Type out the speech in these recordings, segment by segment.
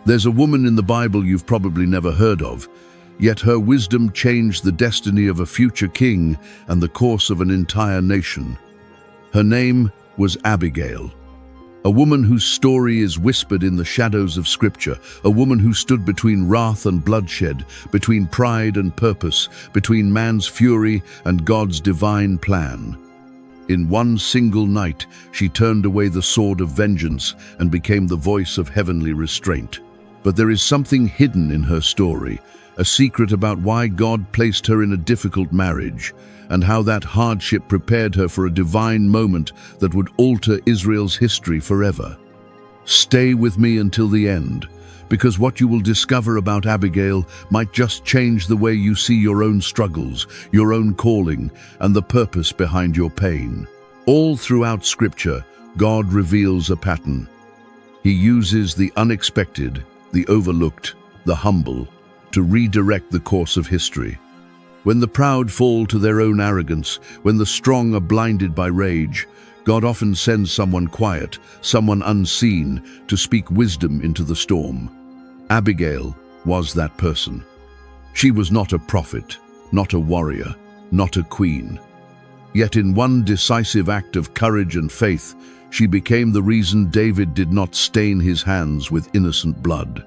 There's a woman in the Bible you've probably never heard of, yet her wisdom changed the destiny of a future king and the course of an entire nation. Her name was Abigail, a woman whose story is whispered in the shadows of Scripture, a woman who stood between wrath and bloodshed, between pride and purpose, between man's fury and God's divine plan. In one single night, she turned away the sword of vengeance and became the voice of heavenly restraint. But there is something hidden in her story, a secret about why God placed her in a difficult marriage, and how that hardship prepared her for a divine moment that would alter Israel's history forever. Stay with me until the end, because what you will discover about Abigail might just change the way you see your own struggles, your own calling, and the purpose behind your pain. All throughout Scripture, God reveals a pattern. He uses the unexpected, the overlooked, the humble, to redirect the course of history. When the proud fall to their own arrogance, when the strong are blinded by rage, God often sends someone quiet, someone unseen, to speak wisdom into the storm. Abigail was that person. She was not a prophet, not a warrior, not a queen. Yet in one decisive act of courage and faith, she became the reason David did not stain his hands with innocent blood.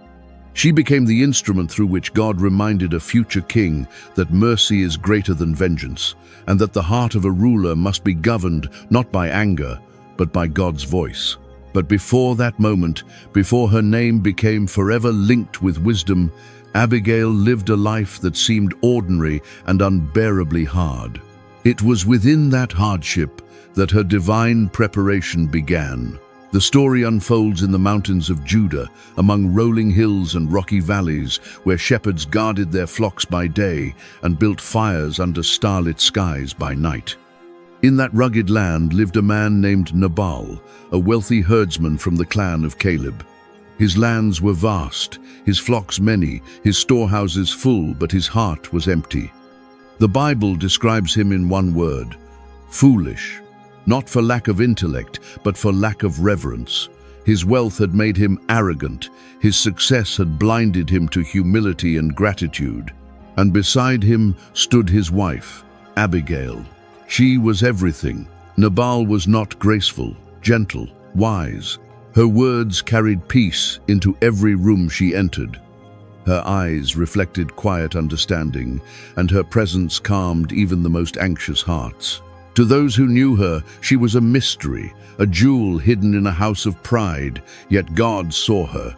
She became the instrument through which God reminded a future king that mercy is greater than vengeance, and that the heart of a ruler must be governed not by anger, but by God's voice. But before that moment, before her name became forever linked with wisdom, Abigail lived a life that seemed ordinary and unbearably hard. It was within that hardship that her divine preparation began. The story unfolds in the mountains of Judah, among rolling hills and rocky valleys, where shepherds guarded their flocks by day and built fires under starlit skies by night. In that rugged land lived a man named Nabal, a wealthy herdsman from the clan of Caleb. His lands were vast, his flocks many, his storehouses full, but his heart was empty. The Bible describes him in one word: foolish. Not for lack of intellect, but for lack of reverence. His wealth had made him arrogant, his success had blinded him to humility and gratitude. And beside him stood his wife, Abigail. She was everything. Nabal was not graceful, gentle, wise. Her words carried peace into every room she entered. Her eyes reflected quiet understanding, and her presence calmed even the most anxious hearts. To those who knew her, she was a mystery, a jewel hidden in a house of pride, yet God saw her.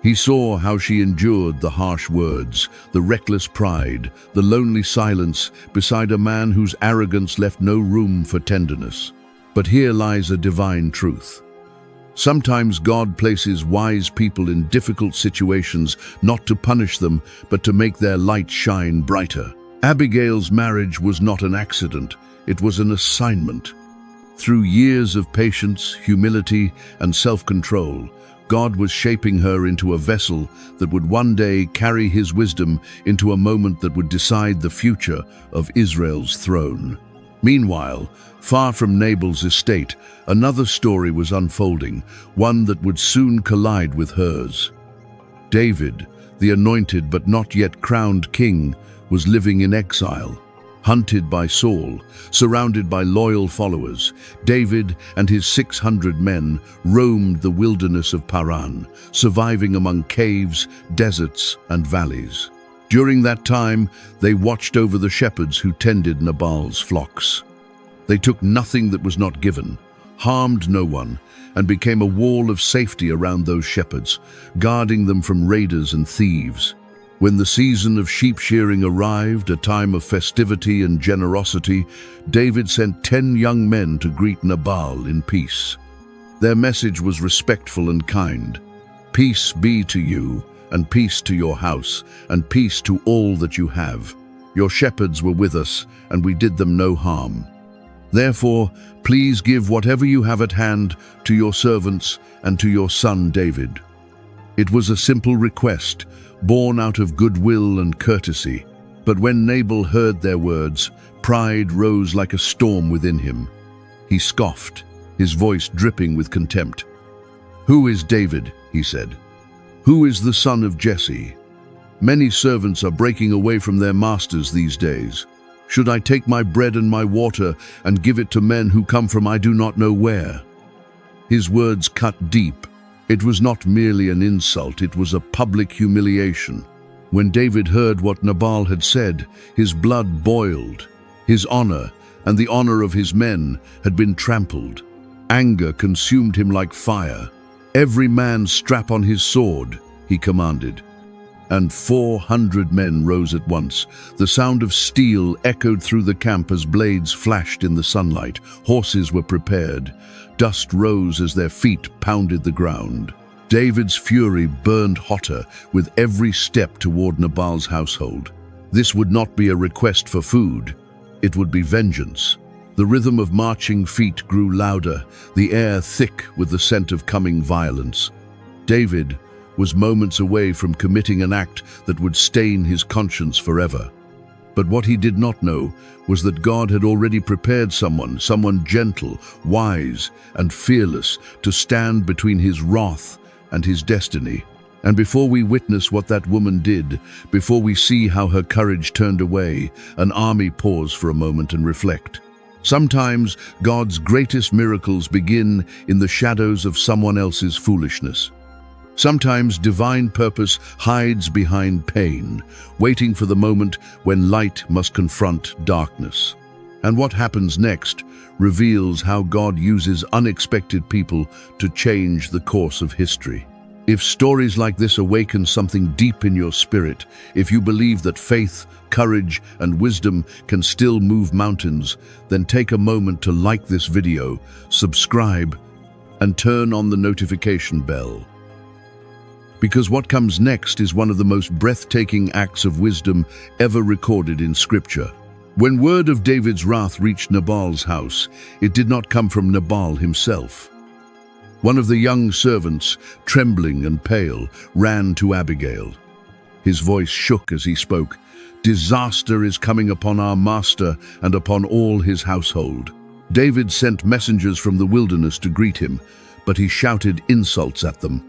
He saw how she endured the harsh words, the reckless pride, the lonely silence beside a man whose arrogance left no room for tenderness. But here lies a divine truth. Sometimes God places wise people in difficult situations not to punish them, but to make their light shine brighter. Abigail's marriage was not an accident. It was an assignment. Through years of patience, humility, and self-control, God was shaping her into a vessel that would one day carry His wisdom into a moment that would decide the future of Israel's throne. Meanwhile, far from Nabal's estate, another story was unfolding, one that would soon collide with hers. David, the anointed but not yet crowned king, was living in exile. Hunted by Saul, surrounded by loyal followers, David and his 600 men roamed the wilderness of Paran, surviving among caves, deserts, and valleys. During that time, they watched over the shepherds who tended Nabal's flocks. They took nothing that was not given, harmed no one, and became a wall of safety around those shepherds, guarding them from raiders and thieves. When the season of sheep shearing arrived, a time of festivity and generosity, David sent 10 young men to greet Nabal in peace. Their message was respectful and kind. Peace be to you, and peace to your house, and peace to all that you have. Your shepherds were with us, and we did them no harm. Therefore, please give whatever you have at hand to your servants and to your son David. It was a simple request, born out of goodwill and courtesy. But when Nabal heard their words, pride rose like a storm within him. He scoffed, his voice dripping with contempt. "Who is David?" he said. Who is the son of Jesse? Many servants are breaking away from their masters these days. Should I take my bread and my water and give it to men who come from I do not know where?" His words cut deep. It was not merely an insult, it was a public humiliation. When David heard what Nabal had said, his blood boiled. His honor and the honor of his men had been trampled. Anger consumed him like fire. "Every man strap on his sword," he commanded. And 400 men rose at once. The sound of steel echoed through the camp as blades flashed in the sunlight. Horses were prepared. Dust rose as their feet pounded the ground. David's fury burned hotter with every step toward Nabal's household. This would not be a request for food. It would be vengeance. The rhythm of marching feet grew louder, the air thick with the scent of coming violence. David was moments away from committing an act that would stain his conscience forever. But what he did not know was that God had already prepared someone gentle, wise, and fearless to stand between his wrath and his destiny. And before we witness what that woman did, before we see how her courage turned away, an army pause for a moment and reflect. Sometimes God's greatest miracles begin in the shadows of someone else's foolishness. Sometimes divine purpose hides behind pain, waiting for the moment when light must confront darkness. And what happens next reveals how God uses unexpected people to change the course of history. If stories like this awaken something deep in your spirit, if you believe that faith, courage, and wisdom can still move mountains, then take a moment to like this video, subscribe, and turn on the notification bell. Because what comes next is one of the most breathtaking acts of wisdom ever recorded in Scripture. When word of David's wrath reached Nabal's house, it did not come from Nabal himself. One of the young servants, trembling and pale, ran to Abigail. His voice shook as he spoke. "Disaster is coming upon our master and upon all his household." David sent messengers from the wilderness to greet him, but he shouted insults at them.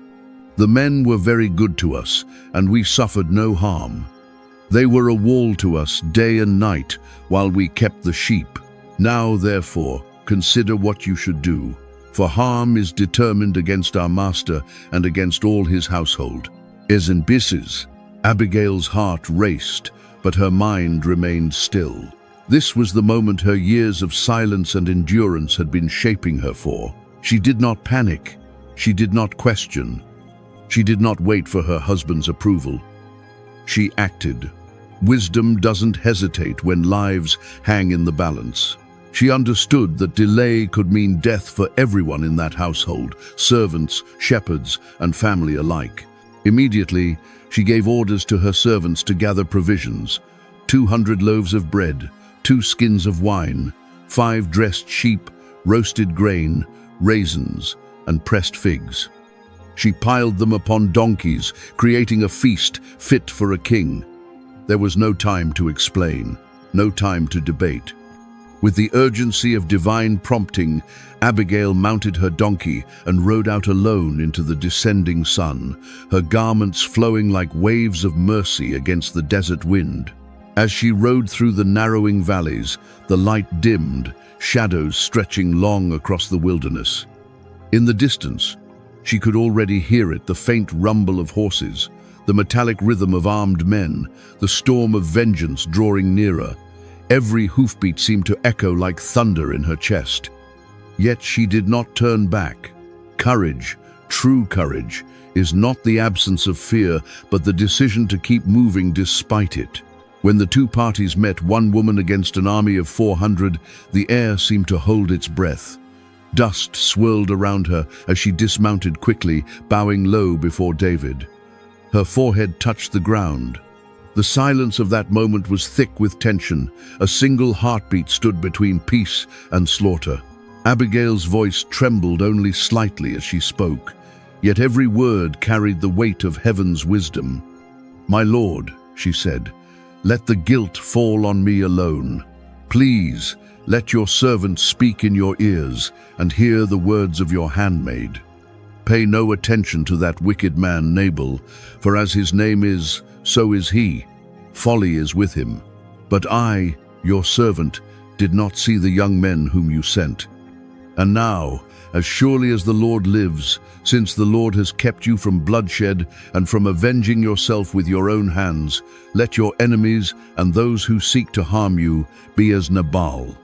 "The men were very good to us, and we suffered no harm. They were a wall to us day and night while we kept the sheep. Now, therefore, consider what you should do, for harm is determined against our master and against all his household." As in abysses, Abigail's heart raced, but her mind remained still. This was the moment her years of silence and endurance had been shaping her for. She did not panic. She did not question. She did not wait for her husband's approval. She acted. Wisdom doesn't hesitate when lives hang in the balance. She understood that delay could mean death for everyone in that household, servants, shepherds, and family alike. Immediately, she gave orders to her servants to gather provisions: 200 loaves of bread, 2 skins of wine, 5 dressed sheep, roasted grain, raisins, and pressed figs. She piled them upon donkeys, creating a feast fit for a king. There was no time to explain, no time to debate. With the urgency of divine prompting, Abigail mounted her donkey and rode out alone into the descending sun, her garments flowing like waves of mercy against the desert wind. As she rode through the narrowing valleys, the light dimmed, shadows stretching long across the wilderness. In the distance, she could already hear it, the faint rumble of horses, the metallic rhythm of armed men, the storm of vengeance drawing nearer. Every hoofbeat seemed to echo like thunder in her chest. Yet she did not turn back. Courage, true courage, is not the absence of fear, but the decision to keep moving despite it. When the two parties met, one woman against an army of 400, the air seemed to hold its breath. Dust swirled around her as she dismounted quickly, bowing low before David. Her forehead touched the ground. The silence of that moment was thick with tension. A single heartbeat stood between peace and slaughter. Abigail's voice trembled only slightly as she spoke, yet every word carried the weight of heaven's wisdom. "My lord," she said, "let the guilt fall on me alone. Please, let your servant speak in your ears and hear the words of your handmaid." pay no attention to that wicked man Nabal, for as his name is, so is he. Folly is with him. But I, your servant, did not see the young men whom you sent. And now, as surely as the Lord lives, since the Lord has kept you from bloodshed and from avenging yourself with your own hands, let your enemies and those who seek to harm you be as Nabal.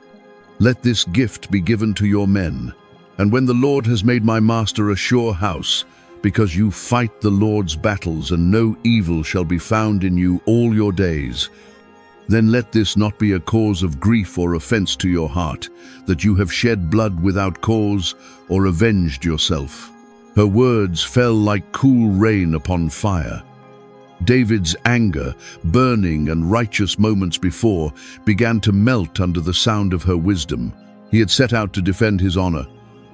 Let this gift be given to your men. And when the Lord has made my master a sure house, because you fight the Lord's battles and no evil shall be found in you all your days, then let this not be a cause of grief or offense to your heart, that you have shed blood without cause or avenged yourself. Her words fell like cool rain upon fire. David's anger, burning and righteous moments before, began to melt under the sound of her wisdom. He had set out to defend his honor,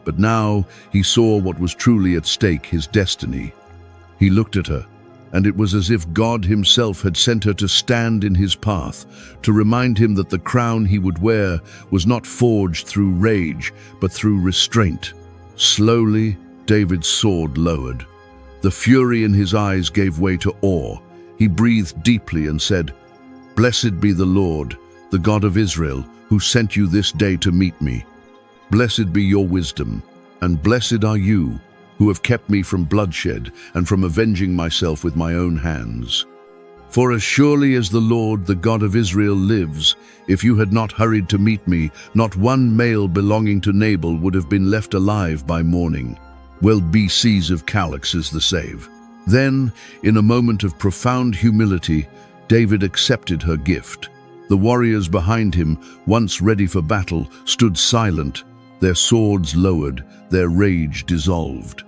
but now he saw what was truly at stake, his destiny. He looked at her, and it was as if God himself had sent her to stand in his path, to remind him that the crown he would wear was not forged through rage, but through restraint. Slowly, David's sword lowered. The fury in his eyes gave way to awe. He breathed deeply and said, "Blessed be the Lord, the God of Israel, who sent you this day to meet me. Blessed be your wisdom, and blessed are you, who have kept me from bloodshed and from avenging myself with my own hands. For as surely as the Lord, the God of Israel, lives, if you had not hurried to meet me, not one male belonging to Nabal would have been left alive by morning. Well, BCs of Calix is the save." Then, in a moment of profound humility, David accepted her gift. The warriors behind him, once ready for battle, stood silent, their swords lowered, their rage dissolved.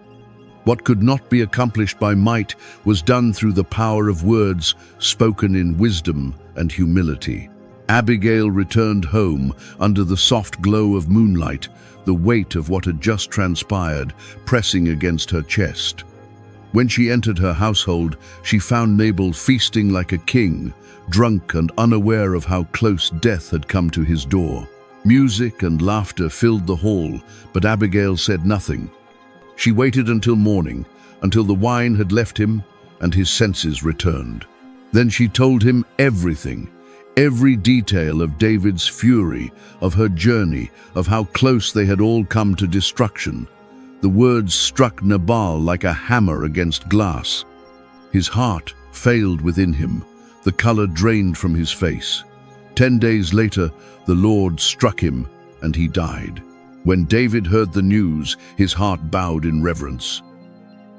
What could not be accomplished by might was done through the power of words spoken in wisdom and humility. Abigail returned home under the soft glow of moonlight, the weight of what had just transpired pressing against her chest. When she entered her household, she found Nabal feasting like a king, drunk and unaware of how close death had come to his door. Music and laughter filled the hall, but Abigail said nothing. She waited until morning, until the wine had left him and his senses returned. Then she told him everything, every detail of David's fury, of her journey, of how close they had all come to destruction. The words struck Nabal like a hammer against glass. His heart failed within him, the color drained from his face. 10 days later, the Lord struck him, and he died. When David heard the news, his heart bowed in reverence.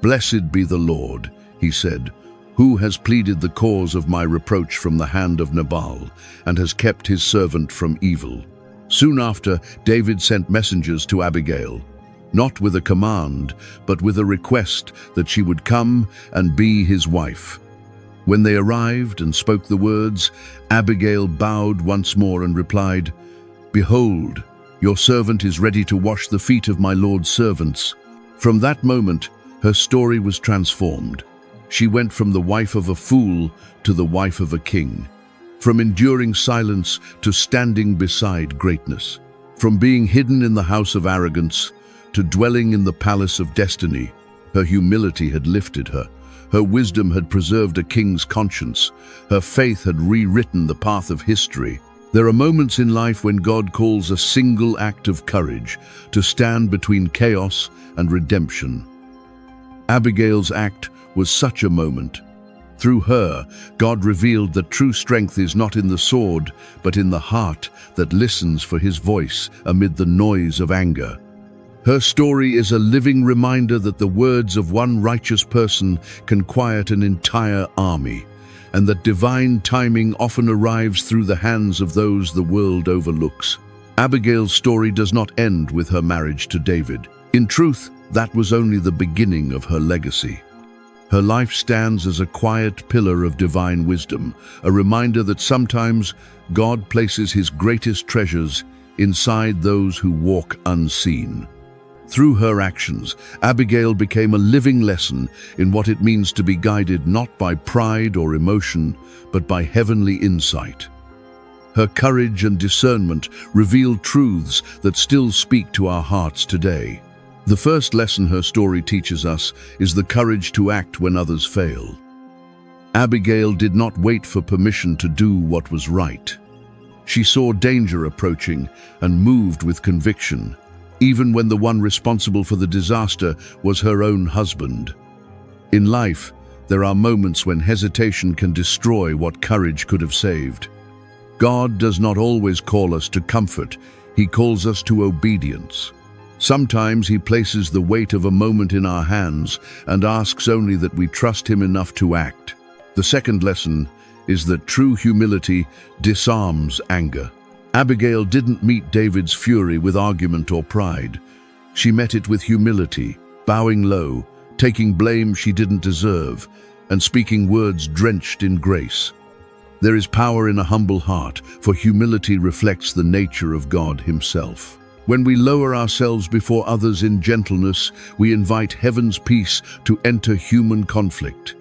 "Blessed be the Lord," he said, "who has pleaded the cause of my reproach from the hand of Nabal, and has kept his servant from evil." Soon after, David sent messengers to Abigail, not with a command, but with a request that she would come and be his wife. When they arrived and spoke the words, Abigail bowed once more and replied, "Behold, your servant is ready to wash the feet of my Lord's servants." From that moment, her story was transformed. She went from the wife of a fool to the wife of a king, from enduring silence to standing beside greatness, from being hidden in the house of arrogance to dwelling in the palace of destiny. Her humility had lifted her. Her wisdom had preserved a king's conscience. Her faith had rewritten the path of history. There are moments in life when God calls a single act of courage to stand between chaos and redemption. Abigail's act was such a moment. Through her, God revealed that true strength is not in the sword, but in the heart that listens for his voice amid the noise of anger. Her story is a living reminder that the words of one righteous person can quiet an entire army, and that divine timing often arrives through the hands of those the world overlooks. Abigail's story does not end with her marriage to David. In truth, that was only the beginning of her legacy. Her life stands as a quiet pillar of divine wisdom, a reminder that sometimes God places his greatest treasures inside those who walk unseen. Through her actions, Abigail became a living lesson in what it means to be guided not by pride or emotion, but by heavenly insight. Her courage and discernment reveal truths that still speak to our hearts today. The first lesson her story teaches us is the courage to act when others fail. Abigail did not wait for permission to do what was right. She saw danger approaching and moved with conviction, even when the one responsible for the disaster was her own husband. In life, there are moments when hesitation can destroy what courage could have saved. God does not always call us to comfort, He calls us to obedience. Sometimes He places the weight of a moment in our hands and asks only that we trust Him enough to act. The second lesson is that true humility disarms anger. Abigail didn't meet David's fury with argument or pride. She met it with humility, bowing low, taking blame she didn't deserve, and speaking words drenched in grace. There is power in a humble heart, for humility reflects the nature of God Himself. When we lower ourselves before others in gentleness, we invite heaven's peace to enter human conflict.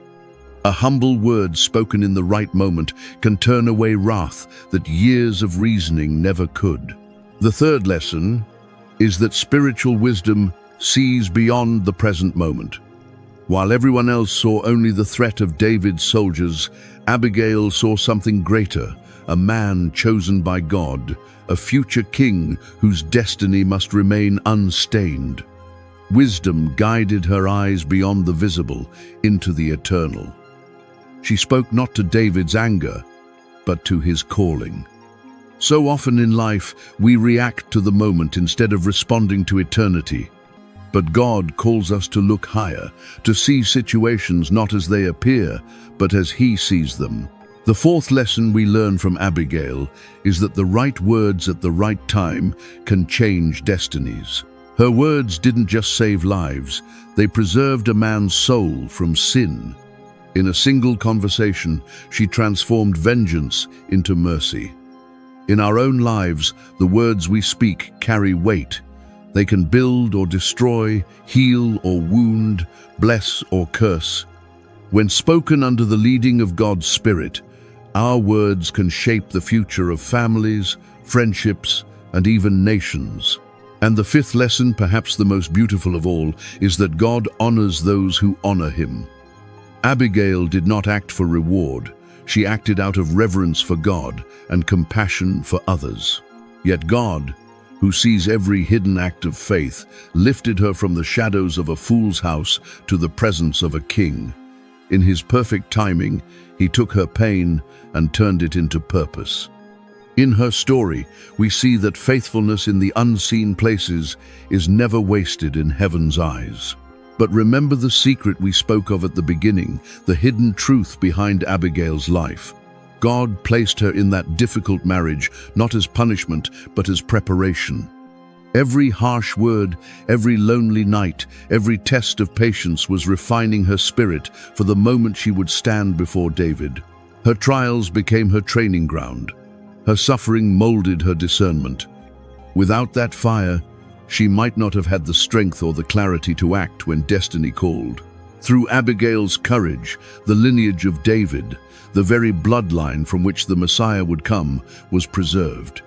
A humble word spoken in the right moment can turn away wrath that years of reasoning never could. The third lesson is that spiritual wisdom sees beyond the present moment. While everyone else saw only the threat of David's soldiers, Abigail saw something greater, a man chosen by God, a future king whose destiny must remain unstained. Wisdom guided her eyes beyond the visible into the eternal. She spoke not to David's anger, but to his calling. So often in life, we react to the moment instead of responding to eternity. But God calls us to look higher, to see situations not as they appear, but as He sees them. The fourth lesson we learn from Abigail is that the right words at the right time can change destinies. Her words didn't just save lives, they preserved a man's soul from sin. In a single conversation, she transformed vengeance into mercy. In our own lives, the words we speak carry weight. They can build or destroy, heal or wound, bless or curse. When spoken under the leading of God's Spirit, our words can shape the future of families, friendships, and even nations. And the fifth lesson, perhaps the most beautiful of all, is that God honors those who honor Him. Abigail did not act for reward. She acted out of reverence for God and compassion for others. Yet God, who sees every hidden act of faith, lifted her from the shadows of a fool's house to the presence of a king. In His perfect timing, He took her pain and turned it into purpose. In her story, we see that faithfulness in the unseen places is never wasted in heaven's eyes. But remember the secret we spoke of at the beginning, the hidden truth behind Abigail's life. God placed her in that difficult marriage, not as punishment, but as preparation. Every harsh word, every lonely night, every test of patience was refining her spirit for the moment she would stand before David. Her trials became her training ground. Her suffering molded her discernment. Without that fire, she might not have had the strength or the clarity to act when destiny called. Through Abigail's courage, the lineage of David, the very bloodline from which the Messiah would come, was preserved.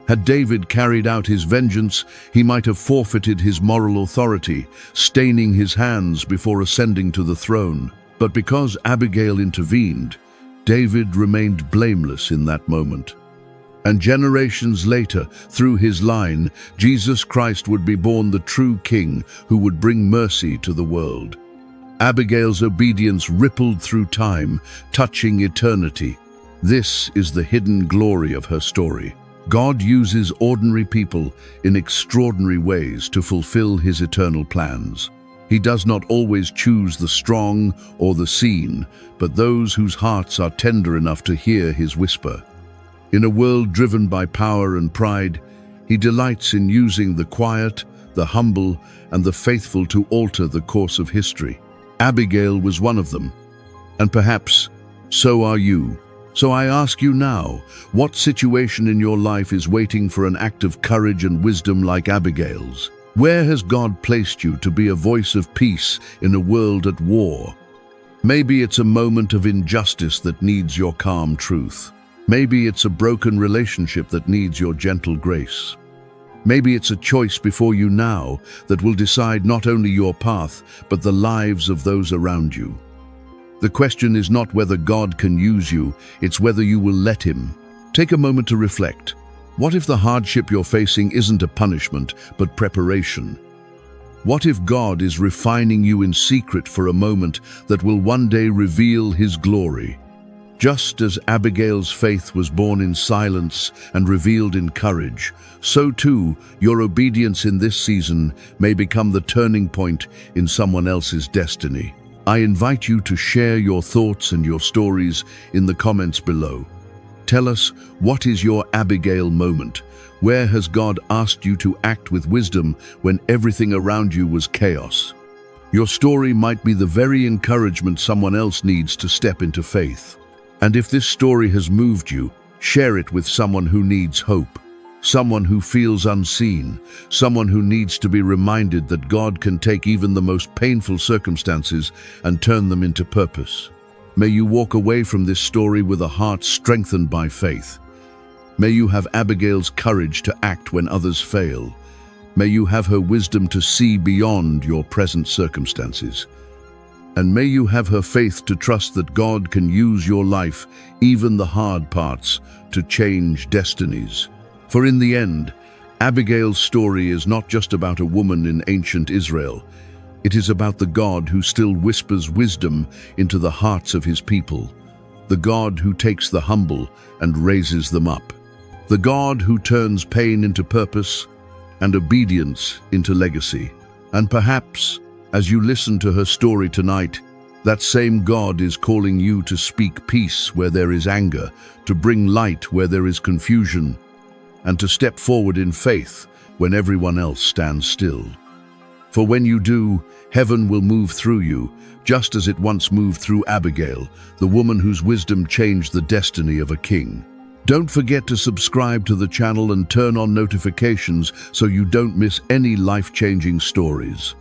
Had David carried out his vengeance, he might have forfeited his moral authority, staining his hands before ascending to the throne. But because Abigail intervened, David remained blameless in that moment. And generations later, through his line, Jesus Christ would be born the true King who would bring mercy to the world. Abigail's obedience rippled through time, touching eternity. This is the hidden glory of her story. God uses ordinary people in extraordinary ways to fulfill His eternal plans. He does not always choose the strong or the seen, but those whose hearts are tender enough to hear His whisper. In a world driven by power and pride, He delights in using the quiet, the humble, and the faithful to alter the course of history. Abigail was one of them, and perhaps so are you. So I ask you now, what situation in your life is waiting for an act of courage and wisdom like Abigail's? Where has God placed you to be a voice of peace in a world at war? Maybe it's a moment of injustice that needs your calm truth. Maybe it's a broken relationship that needs your gentle grace. Maybe it's a choice before you now that will decide not only your path, but the lives of those around you. The question is not whether God can use you, it's whether you will let him. Take a moment to reflect. What if the hardship you're facing isn't a punishment, but preparation? What if God is refining you in secret for a moment that will one day reveal his glory? Just as Abigail's faith was born in silence and revealed in courage, so too your obedience in this season may become the turning point in someone else's destiny. I invite you to share your thoughts and your stories in the comments below. Tell us, what is your Abigail moment? Where has God asked you to act with wisdom when everything around you was chaos? Your story might be the very encouragement someone else needs to step into faith. And if this story has moved you, share it with someone who needs hope, someone who feels unseen, someone who needs to be reminded that God can take even the most painful circumstances and turn them into purpose. May you walk away from this story with a heart strengthened by faith. May you have Abigail's courage to act when others fail. May you have her wisdom to see beyond your present circumstances. And may you have her faith to trust that God can use your life, even the hard parts, to change destinies. For in the end, Abigail's story is not just about a woman in ancient Israel. It is about the God who still whispers wisdom into the hearts of his people. The God who takes the humble and raises them up. The God who turns pain into purpose and obedience into legacy. And perhaps, as you listen to her story tonight, that same God is calling you to speak peace where there is anger, to bring light where there is confusion, and to step forward in faith when everyone else stands still. For when you do, heaven will move through you, just as it once moved through Abigail, the woman whose wisdom changed the destiny of a king. Don't forget to subscribe to the channel and turn on notifications so you don't miss any life-changing stories.